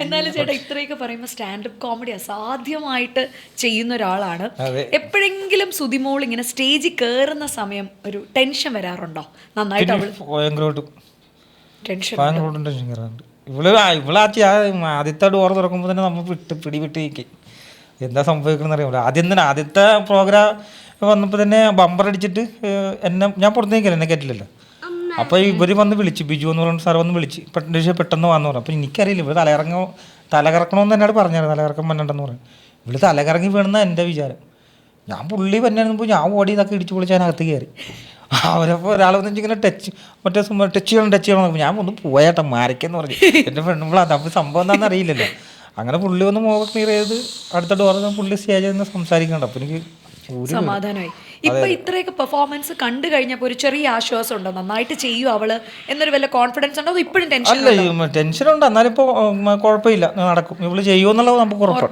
എന്നാലും ചേട്ടാ ഇത്രയൊക്കെ പറയുമ്പോൾ സ്റ്റാൻഡപ്പ് കോമഡി അസാധ്യമായിട്ട് ചെയ്യുന്ന ഒരാളാണ്. എപ്പോഴെങ്കിലും സുതിമോൾ ഇങ്ങനെ സ്റ്റേജിൽ കയറുന്ന സമയം ഒരു ടെൻഷൻ വരാറുണ്ടോ? നന്നായിട്ട് അവള് ടെൻഷൻ കയറാറുണ്ട്. ആദ്യത്തെ ഡോർ തുറക്കുമ്പോൾ തന്നെ നമ്മൾ പിടിവിട്ട് നിൽക്കും. എന്താ സംഭവിക്കണമെന്ന് അറിയാമല്ലോ. ആദ്യത്തെ പ്രോഗ്രാം വന്നപ്പോൾ തന്നെ ബമ്പർ അടിച്ചിട്ട് ഞാൻ പുറത്ത് നിൽക്കില്ല, എന്നെ കയറ്റില്ലല്ലോ. അപ്പോൾ ഇവർ വന്ന് വിളിച്ചു, ബിജു എന്ന് പറഞ്ഞ സാർ വന്ന് വിളിച്ച് പെട്ടെന്ന് വന്നു പറഞ്ഞു. അപ്പോൾ എനിക്കറിയില്ല ഇവർ തലകറക്കണമെന്ന് എന്നോട് പറഞ്ഞായിരുന്നു, തലകറക്കം വന്നിട്ടുണ്ടെന്ന് പറഞ്ഞു. ഇവർ തലകറങ്ങി വീണെന്ന എൻ്റെ വിചാരം. ഞാൻ പുള്ളി വന്നപ്പോൾ ഞാൻ ഓടി ഇതൊക്കെ ഇടിച്ച് പൊളിച്ച് അതിനകത്ത് കയറി. അവരപ്പോൾ ഒരാൾ വന്ന് ഇങ്ങനെ ടച്ച് ചെയ്യണം ഞാൻ ഒന്ന് പോയാട്ടെ മാരക്കെന്ന് പറഞ്ഞു. എൻ്റെ പെണ്ണുമ്പോൾ അപ്പോൾ സംഭവം എന്താണെന്ന് അറിയില്ലല്ലോ. അങ്ങനെ പുള്ളി ഒന്ന് മുഖം ക്ലിയർ ചെയ്ത് അടുത്ത ഡോർ പുള്ളി സ്റ്റേജിൽ നിന്ന് സംസാരിക്കുന്നുണ്ട്. അപ്പോൾ എനിക്ക് സമാധാനമായി. ഇപ്പൊ ഇത്രയൊക്കെ പെർഫോമൻസ് കണ്ടു കഴിഞ്ഞപ്പോൾ ഒരു ചെറിയ ആശ്വാസം ഉണ്ടോ? നന്നായിട്ട് ചെയ്യും അവള് എന്നൊരു വല്ല കോൺഫിഡൻസ് ഉണ്ടോ? ഇപ്പോഴും ടെൻഷൻ അല്ല, ടെൻഷനുണ്ട്. എന്നാലും ഇപ്പോൾ കുഴപ്പമില്ല, നടക്കും. ഇവള് ചെയ്യുമെന്നുള്ളത് നമുക്ക് ഉറപ്പാണ്.